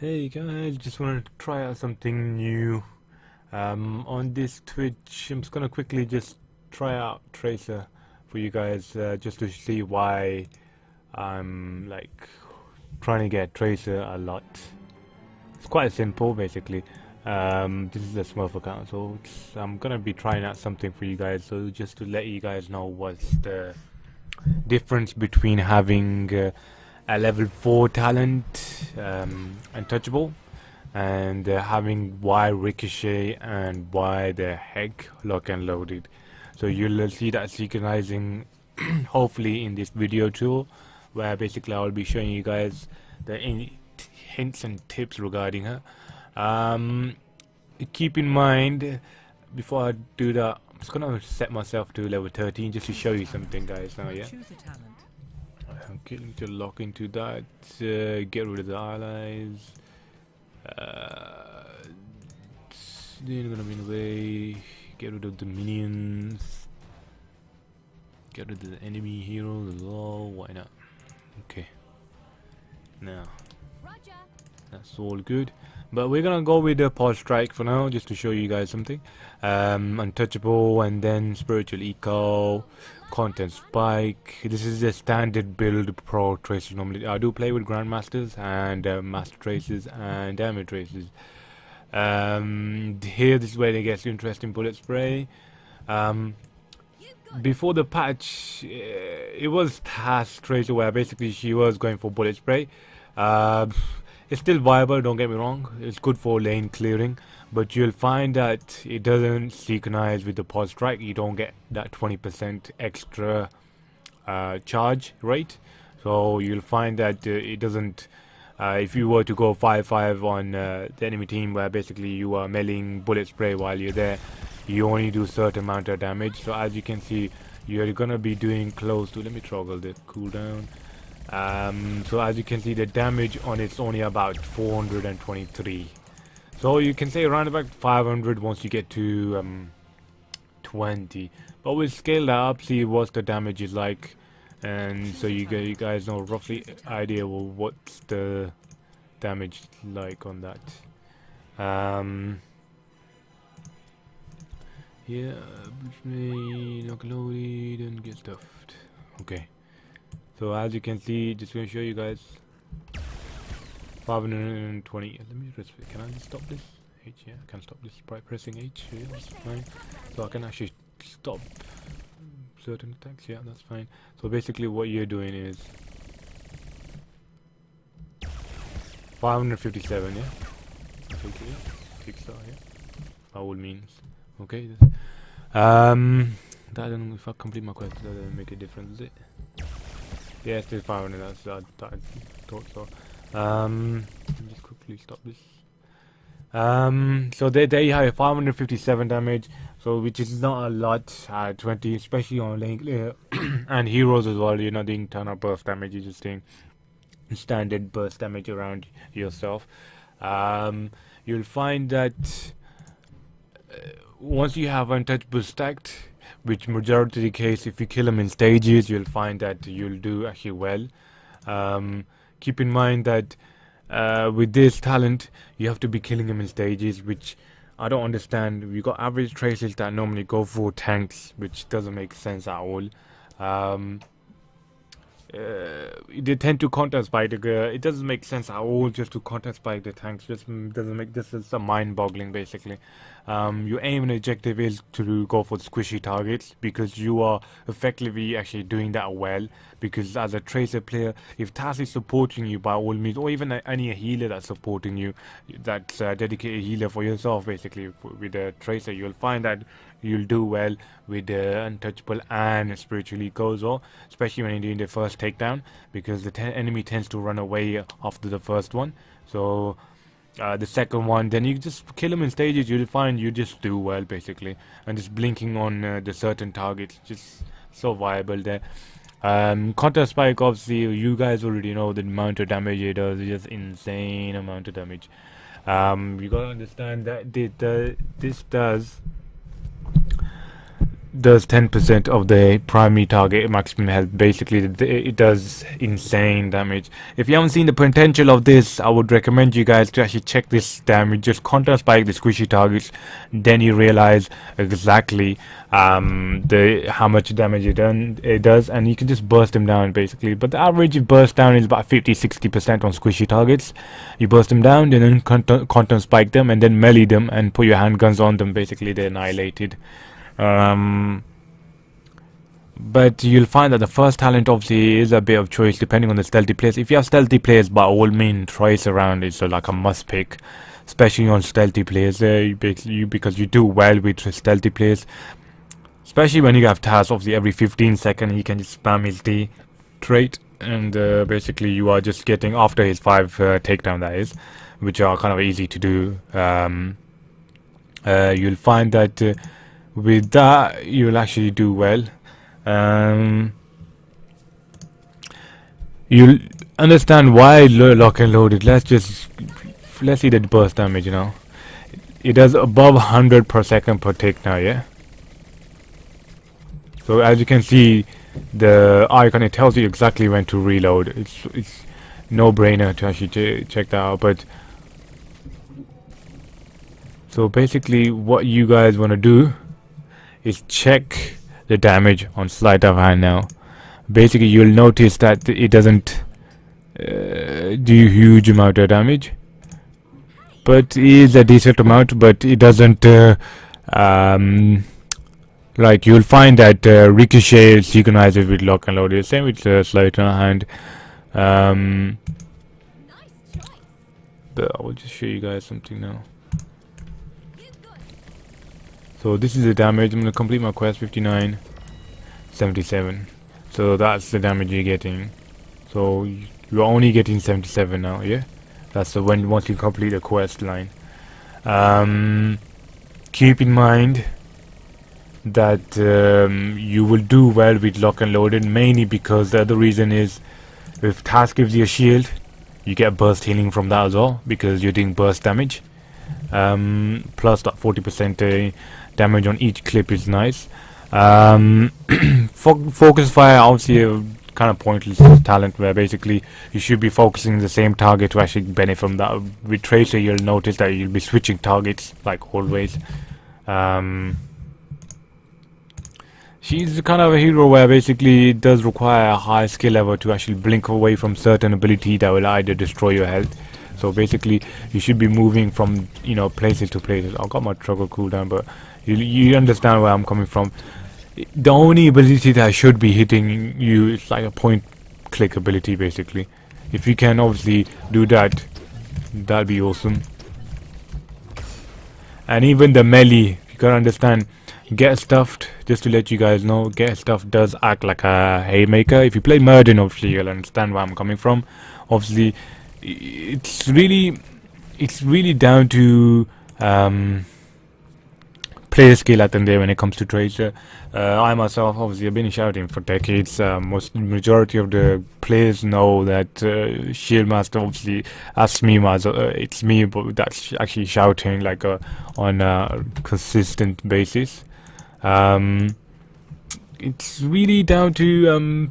Hey guys, just wanted to try out something new on this Twitch. I'm just gonna quickly just try out Tracer for you guys, just to see why I'm like trying to get Tracer a lot. It's quite simple basically. This is a Smurf account, so I'm gonna be trying out something for you guys. So just to let you guys know what's the difference between having a level 4 talent, Untouchable, and having Y Ricochet and Y the heck lock and loaded. So you'll see that synchronizing hopefully in this video tool, where basically I'll be showing you guys the hints and tips regarding her. Keep in mind, before I do that, I'm just gonna set myself to level 13 just to show you something, guys. Now, yeah. Okay, need to lock into that. Get rid of the allies. They're gonna be in the way. Get rid of the minions. Get rid of the enemy heroes as well. Why not? Okay. Now, that's all good. But we're gonna go with the pulse strike for now, just to show you guys something. Untouchable, and then spiritual eco, content spike. This is the standard build pro tracer. Normally I do play with grandmasters and master traces and damage traces. Here, this is where it gets interesting. Bullet spray. Before the patch, it was task tracer, where basically she was going for bullet spray. It's still viable, don't get me wrong. It's good for lane clearing, but you'll find that it doesn't synchronize with the pulse strike. You don't get that 20% extra charge rate. So you'll find that it doesn't. If you were to go 5-5 on the enemy team, where basically you are meleeing bullet spray while you're there, you only do certain amount of damage. So as you can see, you're gonna be doing close to. Let me toggle the cooldown. So as you can see, the damage on it's only about 423. So you can say around about 500 once you get to 20. But we'll scale that up, see what the damage is like, and so you guys know roughly idea of what's the damage like on that. Yeah, which may not loaded and get stuffed. Okay. So as you can see, just going to show you guys 520. Let me just, can I just stop this? H, yeah, I can stop this by pressing H. Yeah, that's fine. So I can actually stop certain attacks. Yeah, that's fine. So basically, what you're doing is 557. Yeah, kickstart. Yeah, by all means. Okay. That don't, if I complete my quest, that doesn't make a difference, does it? Yeah, still 500. That's I thought so. Let me just quickly stop this. So there you have 557 damage. So which is not a lot. 20, especially on lane and heroes as well. You're not doing ton of burst damage. You're just doing standard burst damage around yourself. You'll find that once you have untouchable stacked, which majority of the case, if you kill them in stages, you'll find that you'll do actually well. Keep in mind that with this talent, you have to be killing them in stages, which I don't understand. We got average tracers that normally go for tanks, which doesn't make sense at all. They tend to counter spike it doesn't make sense at all just to counter spike the tanks. Just doesn't make this is a mind boggling basically. Your aim and objective is to go for squishy targets, because you are effectively actually doing that well. Because as a tracer player, if Tass is supporting you by all means, or even any healer that's supporting you, that's a dedicated healer for yourself basically, with a tracer, you'll find that you'll do well with the untouchable and spiritual eco as well, especially when you're doing the first takedown, because the enemy tends to run away after the first one. So the second one, then you just kill them in stages, you'll find you just do well basically, and just blinking on the certain targets, just so viable there. Counter spike, obviously you guys already know the amount of damage it does. It's just insane amount of damage. You gotta understand that this does does 10% of the primary target maximum health. Basically, it does insane damage. If you haven't seen the potential of this, I would recommend you guys to actually check this damage. Just counter spike the squishy targets, then you realize exactly the how much damage it does, and you can just burst them down basically. But the average burst down is about 50-60% on squishy targets. You burst them down, and then counter spike them, and then melee them, and put your handguns on them. Basically, they're annihilated. But you'll find that the first talent obviously is a bit of choice depending on the stealthy players. If you have stealthy players, by all means, Trace around is like a must pick, especially on stealthy players. Because you do well with stealthy players, especially when you have tasks. Obviously, every 15 seconds you can just spam his D trait, and basically you are just getting after his 5 takedown, that is, which are kind of easy to do. You'll find that with that you'll actually do well. You'll understand why lock and loaded. Let's see the burst damage. It does above 100 per second per tick now. Yeah, so as you can see, the icon, it tells you exactly when to reload. It's no brainer to actually check that out. But so basically what you guys want to do is check the damage on sleight of hand now. Basically, you'll notice that it doesn't do huge amount of damage, but it is a decent amount. But it doesn't like, you'll find that Ricochet synchronizes with lock and load. Same with sleight of hand. But I will just show you guys something now. So this is the damage. I'm going to complete my quest. 59, 77. So that's the damage you're getting. So you're only getting 77 now, yeah? That's the once you complete the quest line. Keep in mind that you will do well with lock and loaded, mainly because the other reason is, if task gives you a shield, you get burst healing from that as well, because you're doing burst damage. Plus that 40% damage on each clip is nice. Focus fire, obviously a kind of pointless talent, where basically you should be focusing the same target to actually benefit from that. With Tracer, you'll notice that you'll be switching targets like always. She's kind of a hero where basically it does require a high skill level to actually blink away from certain ability that will either destroy your health. So basically you should be moving from places to places. I've got my struggle cooldown, but you understand where I'm coming from. The only ability that should be hitting you is like a point click ability basically. If you can obviously do that, that'd be awesome. And even the melee, you gotta understand, Get Stuffed, just to let you guys know, Get Stuffed does act like a haymaker. If you play Murden, obviously you'll understand where I'm coming from. Obviously it's really down to player skill at the end of the day when it comes to Tracer. I myself, obviously, have been shouting for decades. Majority of the players know that Shieldmaster, obviously, as me, it's me, but that's actually shouting like on a consistent basis. It's really down to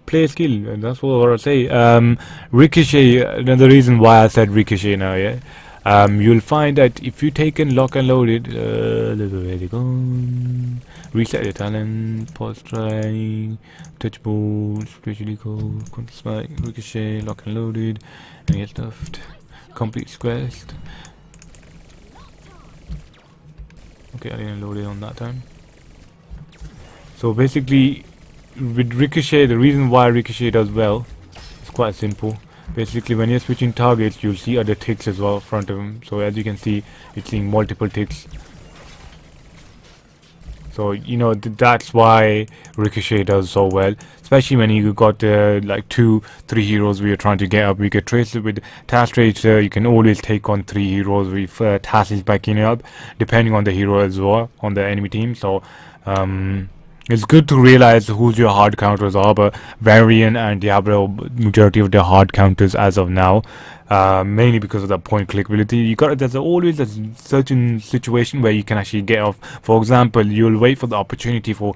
player skill, and that's what I'll say. Ricochet, another reason why I said Ricochet now, yeah. You'll find that if you take in lock and loaded, reset your talent, pause try, touchable, spiritually code, counter spike, Ricochet, lock and loaded, and Get Stuffed, complete quest. Okay, I didn't load it on that time. So basically, with Ricochet, the reason why Ricochet does well is quite simple. Basically, when you're switching targets, you'll see other ticks as well in front of him. So as you can see, it's seeing multiple ticks. So that's why Ricochet does so well, especially when you got like 2-3 heroes where you're trying to get up. You can trace it with Task Tracer. You can always take on 3 heroes with Task is backing up, depending on the hero as well on the enemy team. So it's good to realize who's your hard counters are, but Varian and Diablo, majority of the hard counters as of now. mainly because of that point click ability. There's always a certain situation where you can actually get off. For example, you'll wait for the opportunity for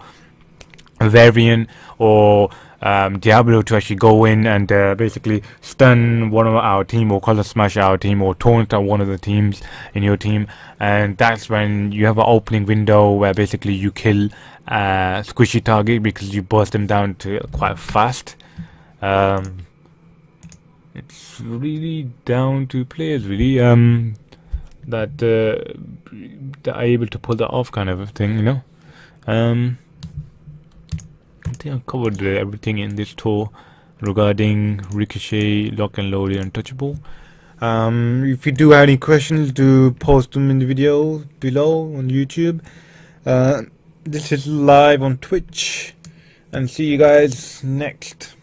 Varian or Diablo to actually go in and basically stun one of our team, or color smash our team, or taunt one of the teams in your team, and that's when you have an opening window where basically you kill squishy target because you burst them down to quite fast. It's really down to players, really, that are able to pull that off, kind of a thing, you know. I think I've covered everything in this tour regarding Ricochet, Lock and Load, and Untouchable. If you do have any questions, do post them in the video below on YouTube. This is live on Twitch, and see you guys next.